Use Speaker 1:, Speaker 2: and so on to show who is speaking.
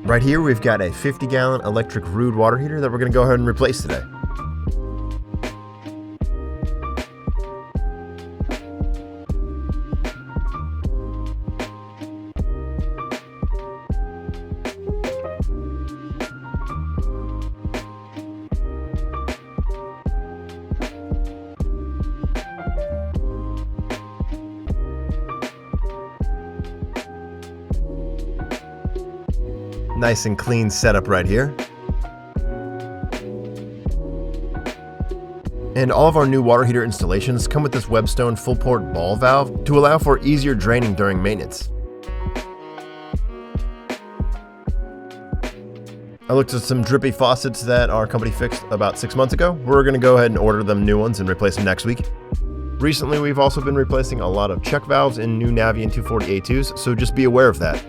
Speaker 1: Right here we've got a 50-gallon electric Rude water heater that we're going to go ahead and replace today. Nice and clean setup right here. And all of our new water heater installations come with this Webstone full port ball valve to allow for easier draining during maintenance. I looked at some drippy faucets that our company fixed about 6 months ago. We're going to go ahead and order them new ones and replace them next week. Recently, we've also been replacing a lot of check valves in new Navien 240 A2s, so just be aware of that.